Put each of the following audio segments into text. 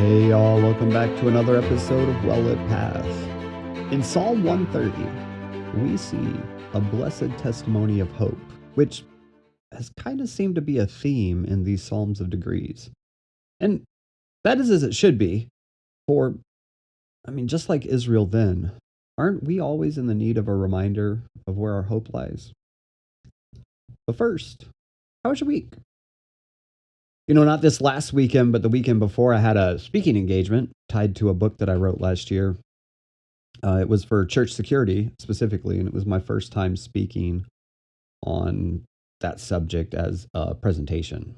Hey y'all, welcome back to another episode of Well Lit Path. In Psalm 130, we see a blessed testimony of hope, which has kind of seemed to be a theme in these Psalms of Degrees. And that is as it should be, for, just like Israel then, aren't we always in the need of a reminder of where our hope lies? But first, how was your week? Not this last weekend, but the weekend before, I had a speaking engagement tied to a book that I wrote last year. It was for church security specifically, and it was my first time speaking on that subject as a presentation.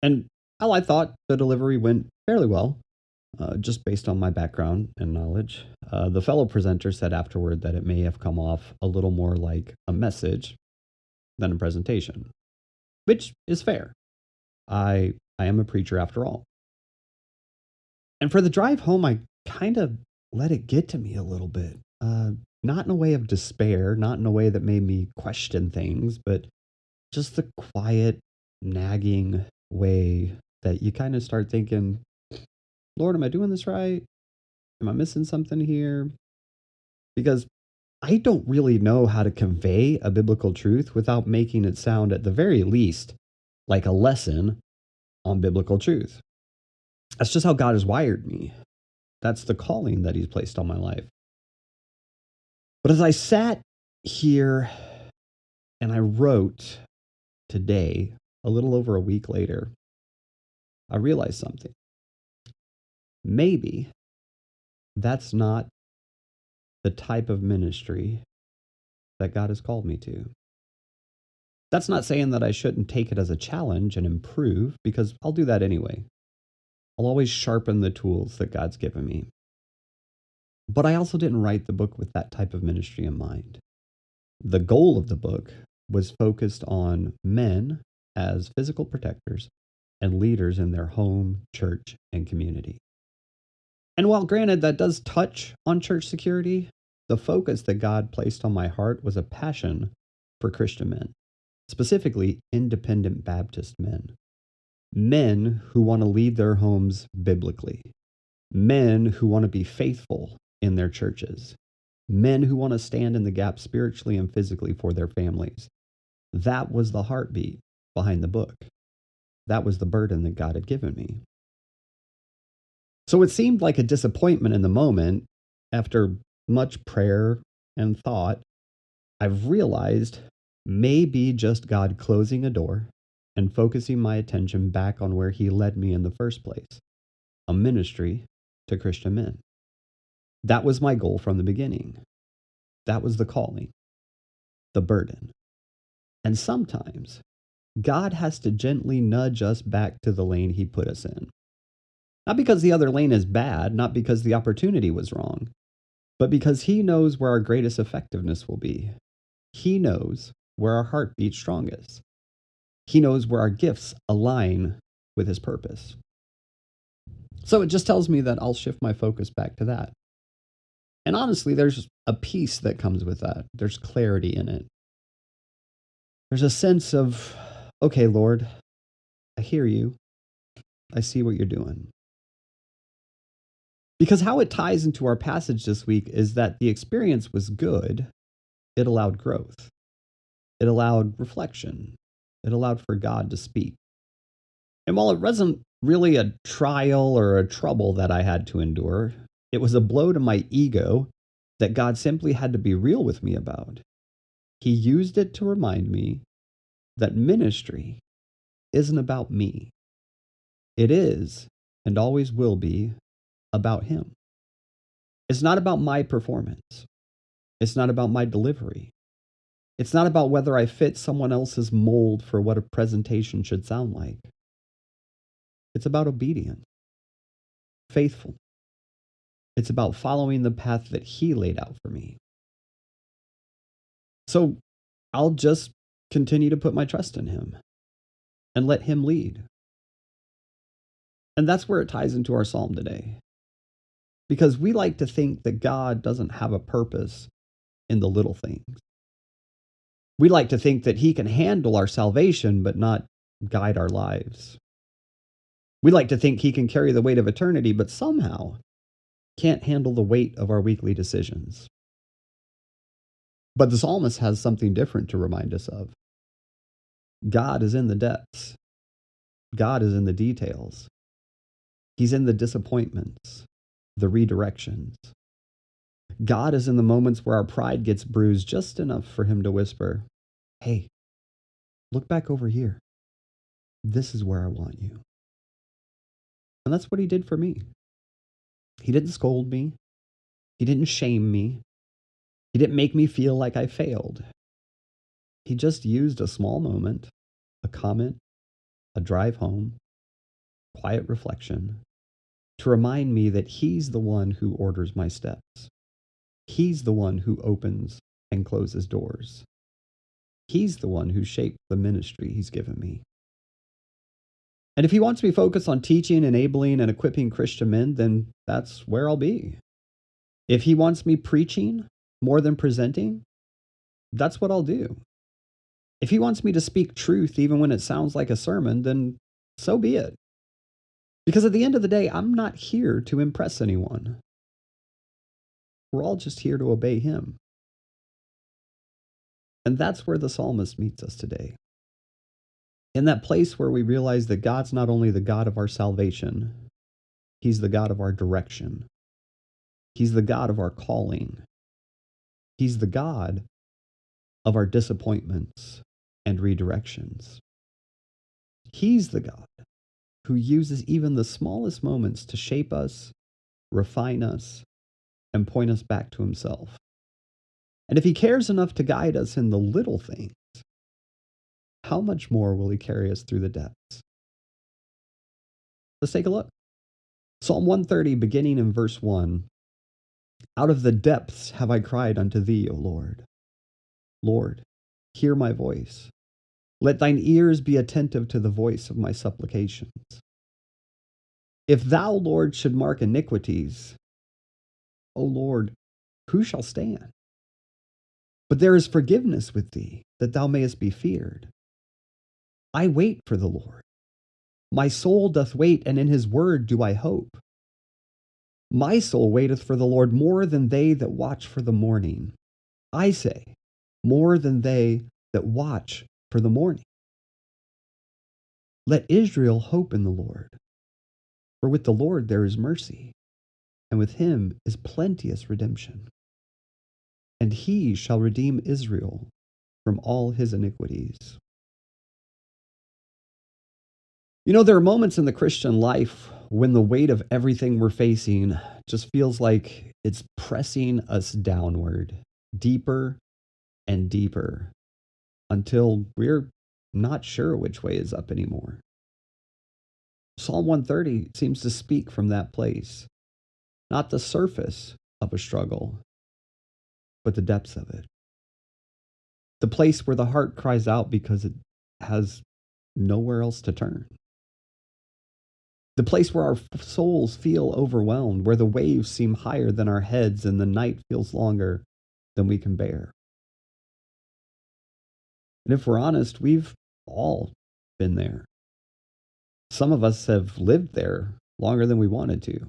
And I thought the delivery went fairly well, just based on my background and knowledge. The fellow presenter said afterward that it may have come off a little more like a message than a presentation, which is fair. I am a preacher after all. And for the drive home, I kind of let it get to me a little bit. Not in a way of despair, not in a way that made me question things, but just the quiet, nagging way that you kind of start thinking, Lord, am I doing this right? Am I missing something here? Because I don't really know how to convey a biblical truth without making it sound, at the very least, like a lesson on biblical truth. That's just how God has wired me. That's the calling that He's placed on my life. But as I sat here and I wrote today, a little over a week later, I realized something. Maybe that's not the type of ministry that God has called me to. That's not saying that I shouldn't take it as a challenge and improve, because I'll do that anyway. I'll always sharpen the tools that God's given me. But I also didn't write the book with that type of ministry in mind. The goal of the book was focused on men as physical protectors and leaders in their home, church, and community. And while granted that does touch on church security, the focus that God placed on my heart was a passion for Christian men. Specifically, independent Baptist men who want to lead their homes biblically, men who want to be faithful in their churches, men who want to stand in the gap spiritually and physically for their families. That was the heartbeat behind the book. That was the burden that God had given me. So it seemed like a disappointment in the moment. After much prayer and thought, I've realized maybe just God closing a door and focusing my attention back on where He led me in the first place, a ministry to Christian men. That was my goal from the beginning. That was the calling, the burden. And sometimes God has to gently nudge us back to the lane He put us in. Not because the other lane is bad, not because the opportunity was wrong, but because He knows where our greatest effectiveness will be. He knows where our heart beats strongest. He knows where our gifts align with His purpose. So it just tells me that I'll shift my focus back to that. And honestly, there's a peace that comes with that. There's clarity in it. There's a sense of, okay, Lord, I hear you. I see what you're doing. Because how it ties into our passage this week is that the experience was good. It allowed growth. It allowed reflection. It allowed for God to speak. And while it wasn't really a trial or a trouble that I had to endure, it was a blow to my ego that God simply had to be real with me about. He used it to remind me that ministry isn't about me. It is, and always will be, about Him. It's not about my performance. It's not about my delivery. It's not about whether I fit someone else's mold for what a presentation should sound like. It's about obedience, faithful. It's about following the path that He laid out for me. So I'll just continue to put my trust in Him and let Him lead. And that's where it ties into our psalm today. Because we like to think that God doesn't have a purpose in the little things. We like to think that He can handle our salvation, but not guide our lives. We like to think he can carry the weight of eternity, but somehow can't handle the weight of our weekly decisions. But the psalmist has something different to remind us of. God is in the depths. God is in the details. He's in the disappointments, the redirections. God is in the moments where our pride gets bruised just enough for him to whisper, "Hey, look back over here. This is where I want you." And that's what he did for me. He didn't scold me. He didn't shame me. He didn't make me feel like I failed. He just used a small moment, a comment, a drive home, quiet reflection, to remind me that he's the one who orders my steps. He's the one who opens and closes doors. He's the one who shaped the ministry he's given me. And if he wants me focused on teaching, enabling, and equipping Christian men, then that's where I'll be. If he wants me preaching more than presenting, that's what I'll do. If he wants me to speak truth even when it sounds like a sermon, then so be it. Because at the end of the day, I'm not here to impress anyone. We're all just here to obey him. And that's where the psalmist meets us today. In that place where we realize that God's not only the God of our salvation, he's the God of our direction. He's the God of our calling. He's the God of our disappointments and redirections. He's the God who uses even the smallest moments to shape us, refine us, and point us back to himself. And if he cares enough to guide us in the little things, how much more will he carry us through the depths? Let's take a look. Psalm 130, beginning in verse 1. Out of the depths have I cried unto thee, O Lord. Lord, hear my voice. Let thine ears be attentive to the voice of my supplications. If thou, Lord, should mark iniquities, O Lord, who shall stand? But there is forgiveness with thee, that thou mayest be feared. I wait for the Lord. My soul doth wait, and in his word do I hope. My soul waiteth for the Lord more than they that watch for the morning. I say, more than they that watch for the morning. Let Israel hope in the Lord. For with the Lord there is mercy, and with him is plenteous redemption. And he shall redeem Israel from all his iniquities. You know, there are moments in the Christian life when the weight of everything we're facing just feels like it's pressing us downward, deeper and deeper, until we're not sure which way is up anymore. Psalm 130 seems to speak from that place, not the surface of a struggle, but the depths of it. The place where the heart cries out because it has nowhere else to turn. The place where our souls feel overwhelmed, where the waves seem higher than our heads and the night feels longer than we can bear. And if we're honest, we've all been there. Some of us have lived there longer than we wanted to.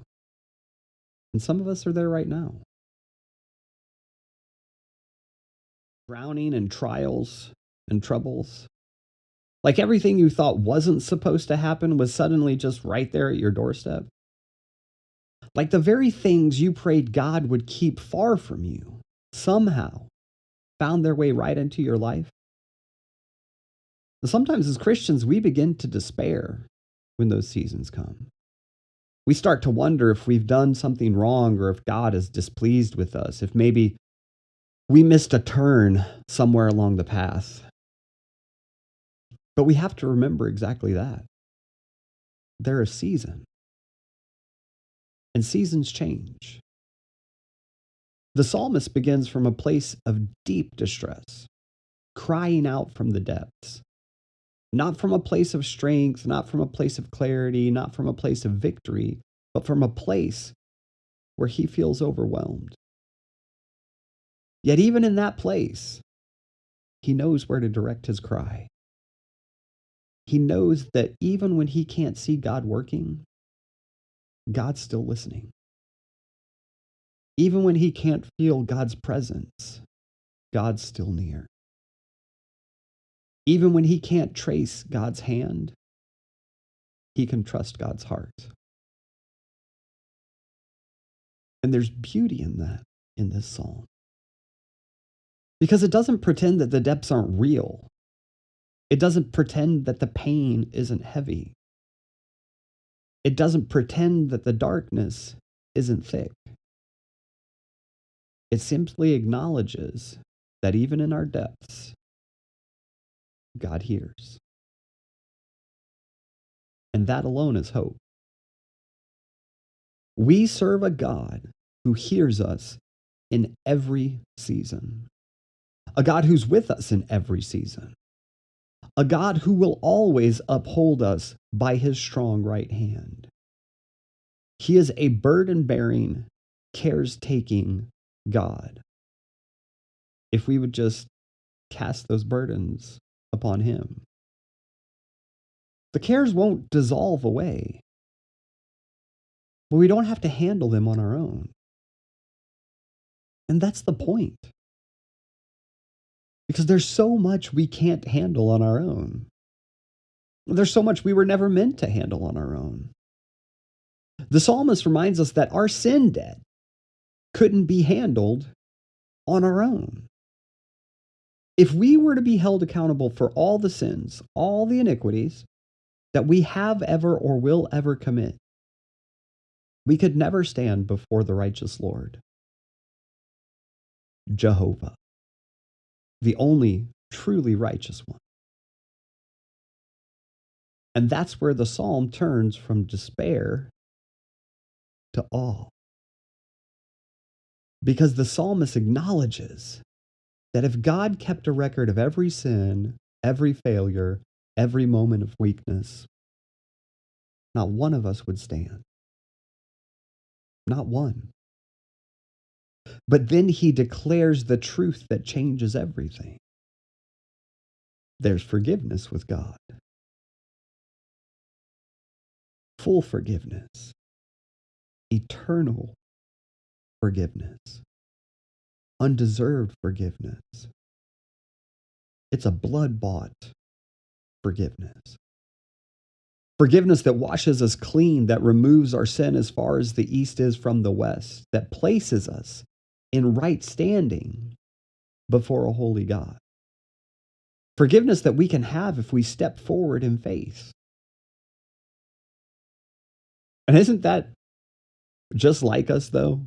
And some of us are there right now. Drowning in trials and troubles. Like everything you thought wasn't supposed to happen was suddenly just right there at your doorstep. Like the very things you prayed God would keep far from you somehow found their way right into your life. And sometimes as Christians, we begin to despair when those seasons come. We start to wonder if we've done something wrong or if God is displeased with us, if maybe we missed a turn somewhere along the path. But we have to remember exactly that. They're a season. And seasons change. The psalmist begins from a place of deep distress, crying out from the depths. Not from a place of strength, not from a place of clarity, not from a place of victory, but from a place where he feels overwhelmed. Yet even in that place, he knows where to direct his cry. he knows that even when he can't see God working, God's still listening. Even when he can't feel God's presence, God's still near. Even when he can't trace God's hand, he can trust God's heart. And there's beauty in that, in this psalm. Because it doesn't pretend that the depths aren't real. It doesn't pretend that the pain isn't heavy. It doesn't pretend that the darkness isn't thick. It simply acknowledges that even in our depths, God hears. And that alone is hope. We serve a God who hears us in every season, a God who's with us in every season, a God who will always uphold us by his strong right hand. He is a burden-bearing, cares-taking God. If we would just cast those burdens upon him, the cares won't dissolve away, but we don't have to handle them on our own. And that's the point. Because there's so much we can't handle on our own. There's so much we were never meant to handle on our own. The psalmist reminds us that our sin debt couldn't be handled on our own. If we were to be held accountable for all the sins, all the iniquities that we have ever or will ever commit, we could never stand before the righteous Lord, Jehovah, the only truly righteous one. And that's where the psalm turns from despair to awe. Because the psalmist acknowledges that if God kept a record of every sin, every failure, every moment of weakness, not one of us would stand. Not one. But then he declares the truth that changes everything. There's forgiveness with God. Full forgiveness. Eternal forgiveness. Undeserved forgiveness. It's a blood-bought forgiveness. Forgiveness that washes us clean, that removes our sin as far as the east is from the west, that places us in right standing before a holy God. Forgiveness that we can have if we step forward in faith. And isn't that just like us, though?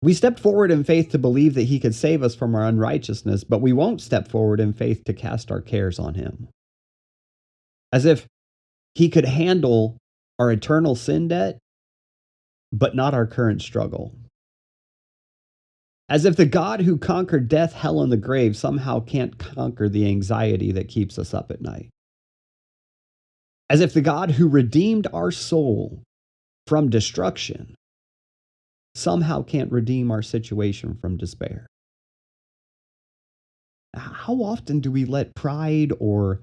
We stepped forward in faith to believe that he could save us from our unrighteousness, but we won't step forward in faith to cast our cares on him. As if he could handle our eternal sin debt, but not our current struggle. As if the God who conquered death, hell, and the grave somehow can't conquer the anxiety that keeps us up at night. As if the God who redeemed our soul from destruction somehow can't redeem our situation from despair. How often do we let pride or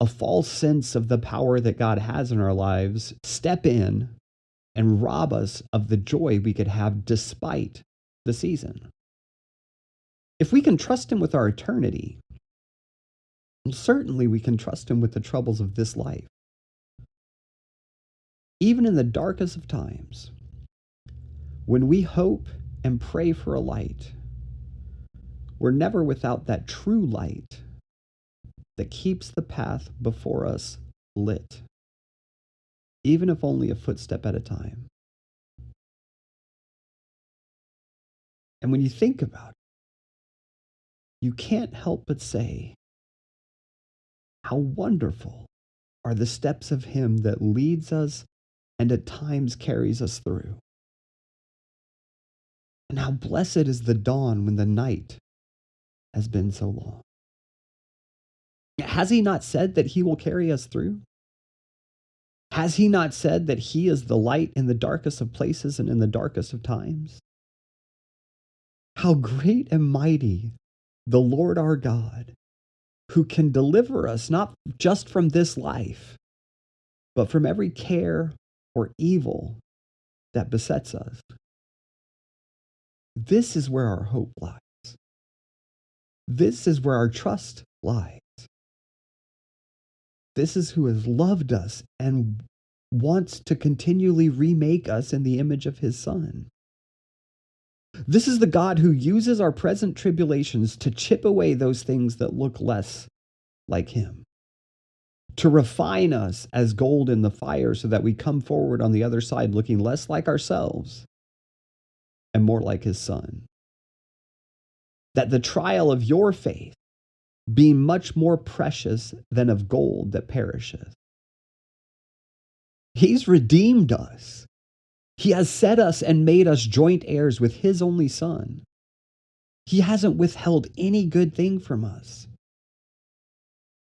a false sense of the power that God has in our lives step in and rob us of the joy we could have despite the season? If we can trust him with our eternity, certainly we can trust him with the troubles of this life. Even in the darkest of times, when we hope and pray for a light, we're never without that true light that keeps the path before us lit, even if only a footstep at a time. And when you think about it, you can't help but say, how wonderful are the steps of him that leads us and at times carries us through. And how blessed is the dawn when the night has been so long. Has he not said that he will carry us through? Has he not said that he is the light in the darkest of places and in the darkest of times? How great and mighty the Lord our God who can deliver us not just from this life, but from every care or evil that besets us. This is where our hope lies. This is where our trust lies. This is who has loved us and wants to continually remake us in the image of his Son. This is the God who uses our present tribulations to chip away those things that look less like him, to refine us as gold in the fire so that we come forward on the other side looking less like ourselves and more like his Son. That the trial of your faith be much more precious than of gold that perisheth. He's redeemed us. He has set us and made us joint heirs with his only Son. He hasn't withheld any good thing from us.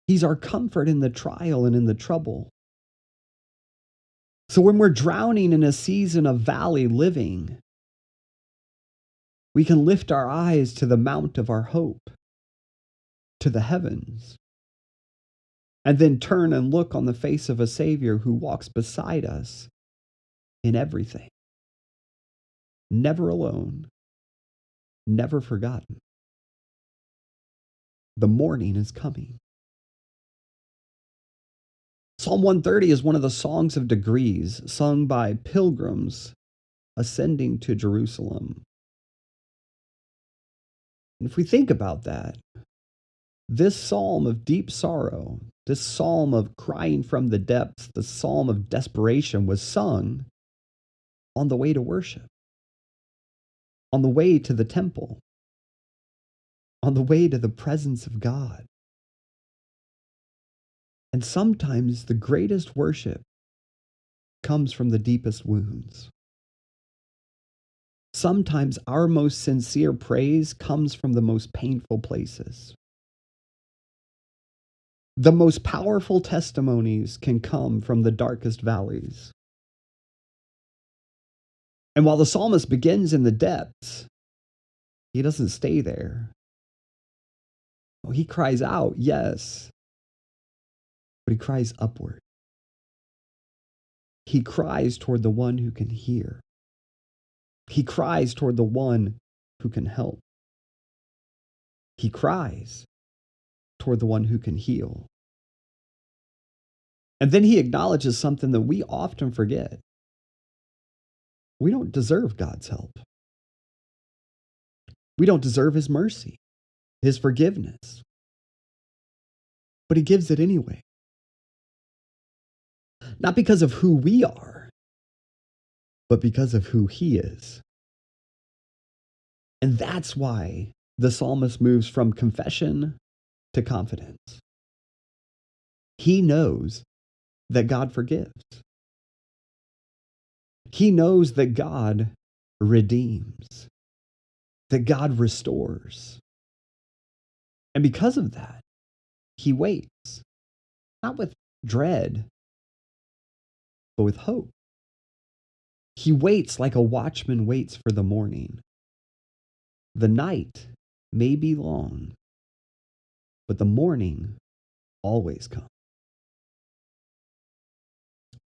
He's our comfort in the trial and in the trouble. So when we're drowning in a season of valley living, we can lift our eyes to the mount of our hope, to the heavens, and then turn and look on the face of a Savior who walks beside us in everything. Never alone, never forgotten. The morning is coming. Psalm 130 is one of the songs of degrees sung by pilgrims ascending to Jerusalem. And if we think about that, this psalm of deep sorrow, this psalm of crying from the depths, the psalm of desperation was sung on the way to worship, on the way to the temple, on the way to the presence of God. And sometimes the greatest worship comes from the deepest wounds. Sometimes our most sincere praise comes from the most painful places. The most powerful testimonies can come from the darkest valleys. And while the psalmist begins in the depths, he doesn't stay there. Oh, he cries out, yes, but he cries upward. He cries toward the one who can hear. He cries toward the one who can help. He cries toward the one who can heal. And then he acknowledges something that we often forget. We don't deserve God's help. We don't deserve his mercy, his forgiveness. But he gives it anyway. Not because of who we are, but because of who he is. And that's why the psalmist moves from confession to confidence. He knows that God forgives. He knows that God redeems, that God restores. And because of that, he waits, not with dread, but with hope. He waits like a watchman waits for the morning. The night may be long, but the morning always comes.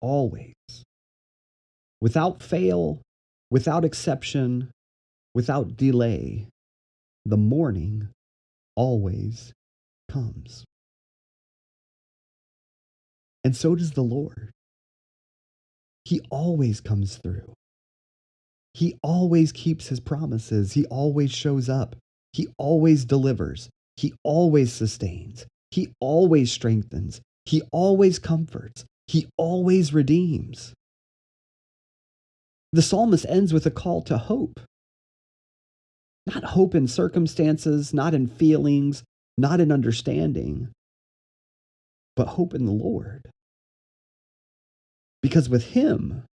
Always. Without fail, without exception, without delay, the morning always comes. And so does the Lord. He always comes through. He always keeps his promises. He always shows up. He always delivers. He always sustains. He always strengthens. He always comforts. He always redeems. The psalmist ends with a call to hope. Not hope in circumstances, not in feelings, not in understanding, but hope in the Lord. Because with him,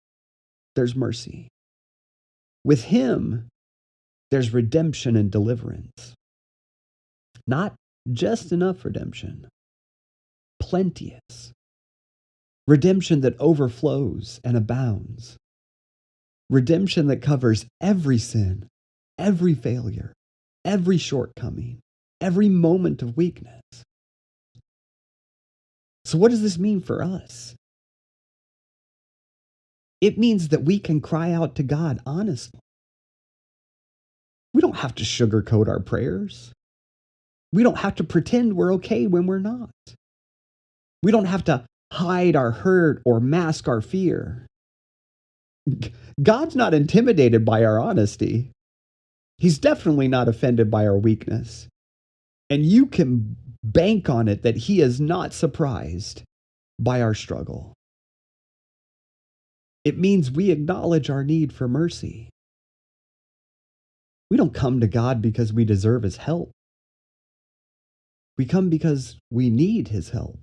there's mercy. With him, there's redemption and deliverance. Not just enough redemption, plenteous. Redemption that overflows and abounds. Redemption that covers every sin, every failure, every shortcoming, every moment of weakness. So what does this mean for us? It means that we can cry out to God honestly. We don't have to sugarcoat our prayers. We don't have to pretend we're okay when we're not. We don't have to hide our hurt or mask our fear. God's not intimidated by our honesty. He's definitely not offended by our weakness. And you can bank on it that He is not surprised by our struggle. It means we acknowledge our need for mercy. We don't come to God because we deserve His help. We come because we need His help.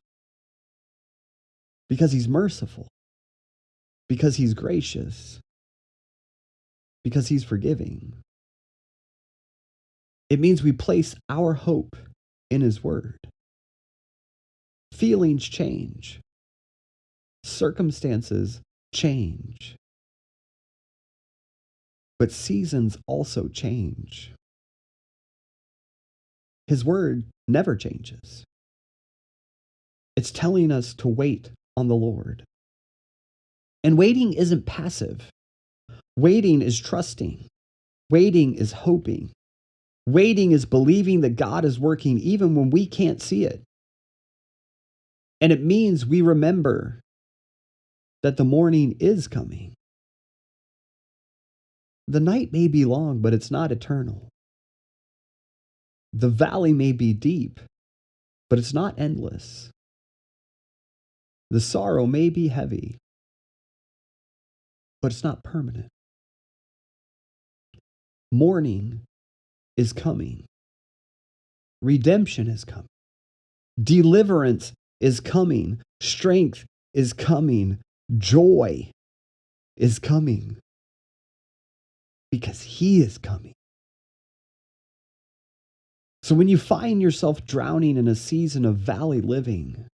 Because He's merciful. Because He's gracious. Because He's forgiving. It means we place our hope in His Word. Feelings change. Circumstances change. But seasons also change. His Word never changes. It's telling us to wait on the Lord. And waiting isn't passive. Waiting is trusting. Waiting is hoping. Waiting is believing that God is working even when we can't see it. And it means we remember that the morning is coming. The night may be long, but it's not eternal. The valley may be deep, but it's not endless. The sorrow may be heavy, but it's not permanent. Morning is coming. Redemption is coming. Deliverance is coming. Strength is coming. Joy is coming. Because He is coming. So when you find yourself drowning in a season of valley living,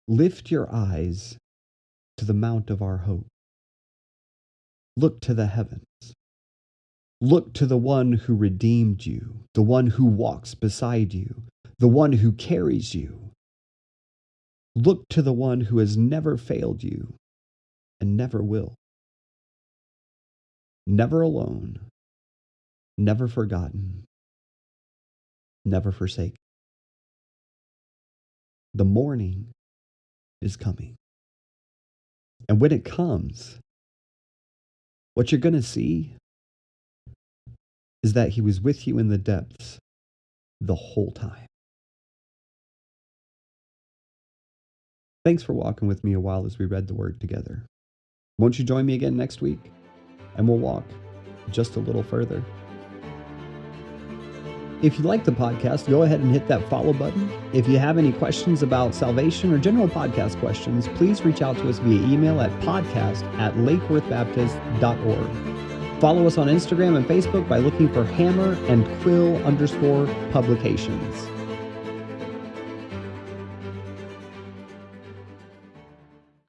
lift your eyes to the mount of our hope. Look to the heavens. Look to the one who redeemed you, the one who walks beside you, the one who carries you. Look to the one who has never failed you and never will. Never alone, never forgotten, never forsaken. The morning is coming. And when it comes, what you're going to see is that He was with you in the depths the whole time. Thanks for walking with me a while as we read the Word together. Won't you join me again next week? And we'll walk just a little further. If you like the podcast, go ahead and hit that follow button. If you have any questions about salvation or general podcast questions, please reach out to us via email at podcast@lakeworthbaptist.org. Follow us on Instagram and Facebook by looking for Hammer and Quill _publications.